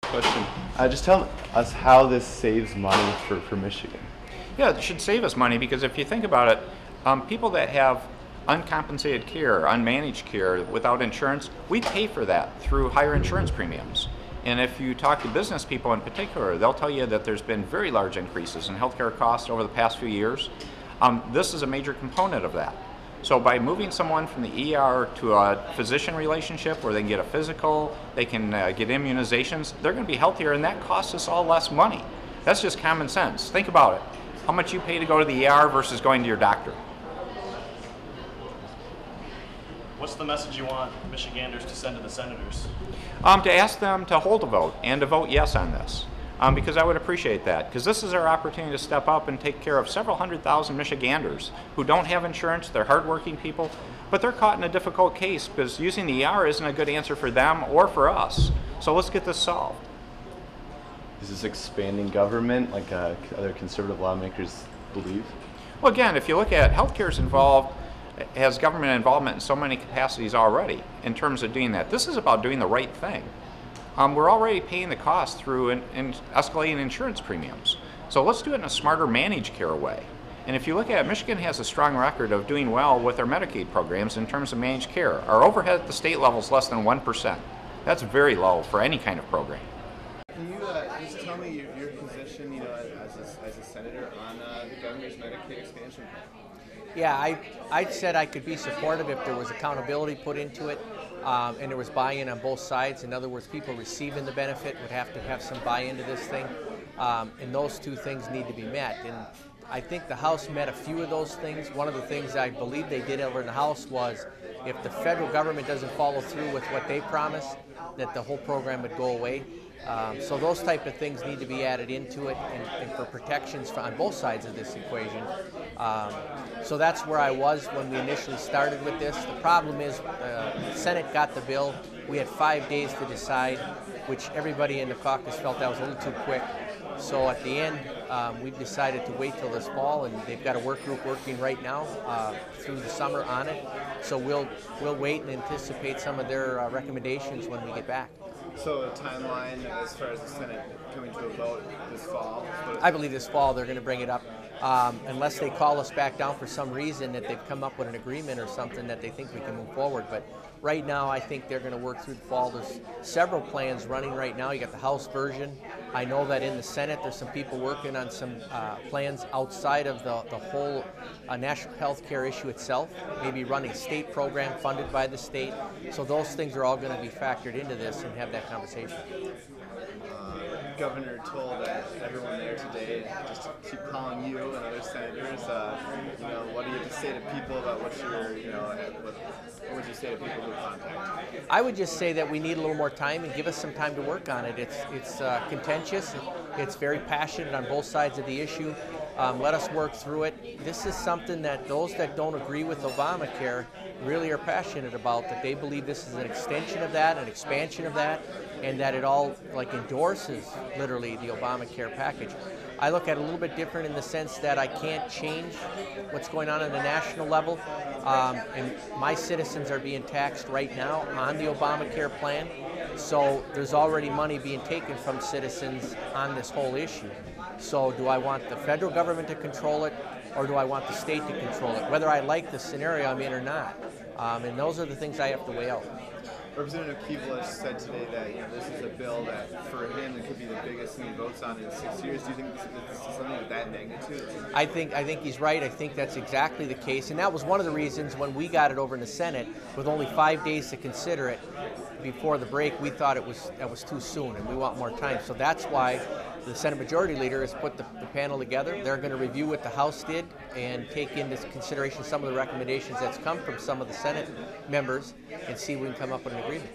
Question. Just tell us how this saves money for Michigan. Yeah, it should save us money because if you think about it, people that have uncompensated care, unmanaged care without insurance, we pay for that through higher insurance premiums. And if you talk to business people in particular, they'll tell you that there's been very large increases in healthcare costs over the past few years. This is a major component of that. So by moving someone from the ER to a physician relationship where they can get a physical, they can get immunizations, they're going to be healthier, and that costs us all less money. That's just common sense. Think about it. How much you pay to go to the ER versus going to your doctor. What's the message you want Michiganders to send to the senators? To ask them to hold a vote and to vote yes on this. Because I would appreciate that, because this is our opportunity to step up and take care of several 100,000 Michiganders who don't have insurance. They're hardworking people, but they're caught in a difficult case because using the ER isn't a good answer for them or for us. So let's get this solved. Is this expanding government like other conservative lawmakers believe? Well, again, if you look at healthcare is involved, has government involvement in so many capacities already in terms of doing that. This is about doing the right thing. We're already paying the cost through escalating insurance premiums. So let's do it in a smarter managed care way. And if you look at it, Michigan has a strong record of doing well with our Medicaid programs in terms of managed care. Our overhead at the state level is less than 1%. That's very low for any kind of program. Can you just tell me your position, as a senator on the governor's Medicaid expansion plan? Yeah, I said I could be supportive if there was accountability put into it and there was buy-in on both sides. In other words, people receiving the benefit would have to have some buy-in to this thing, and those two things need to be met. And I think the House met a few of those things. One of the things I believe they did over in the House was if the federal government doesn't follow through with what they promised, that the whole program would go away. So those type of things need to be added into it and for protections on both sides of this equation. So that's where I was when we initially started with this. The problem is the Senate got the bill. We had 5 days to decide, which everybody in the caucus felt that was a little too quick. So at the end, we decided to wait till this fall, and they've got a work group working right now through the summer on it. So we'll wait and anticipate some of their recommendations when we get back. So a timeline as far as the Senate coming to a vote this fall? I believe this fall they're going to bring it up, unless they call us back down for some reason that they've come up with an agreement or something that they think we can move forward. But right now I think they're going to work through the fall. There's several plans running right now. You got the House version. I know that in the Senate there's some people working on some plans outside of the whole national health care issue itself, maybe running a state program funded by the state. So those things are all going to be factored into this and have that conversation. Governor told everyone there today just to keep calling you and other senators. What do you have to say to people about what would you say to people who contact you? I would just say that we need a little more time and give us some time to work on it. It's contentious. It's very passionate on both sides of the issue. Let us work through it. This is something that those that don't agree with Obamacare really are passionate about, that they believe this is an extension of that, an expansion of that, and that it all endorses literally the Obamacare package. I look at it a little bit different in the sense that I can't change what's going on the national level, and my citizens are being taxed right now on the Obamacare plan, so there's already money being taken from citizens on this whole issue. So do I want the federal government to control it, or do I want the state to control it, whether I like the scenario I'm in or not? And those are the things I have to weigh out. Representative Keevilish said today that this is a bill that, for him, it could be the biggest thing he votes on in 6 years. Do you think this is something of that magnitude? I think he's right. I think that's exactly the case, and that was one of the reasons when we got it over in the Senate with only 5 days to consider it before the break. We thought that was too soon, and we want more time. So that's why the Senate Majority Leader has put the panel together. They're going to review what the House did and take into consideration some of the recommendations that's come from some of the Senate members and see if we can come up with an agreement.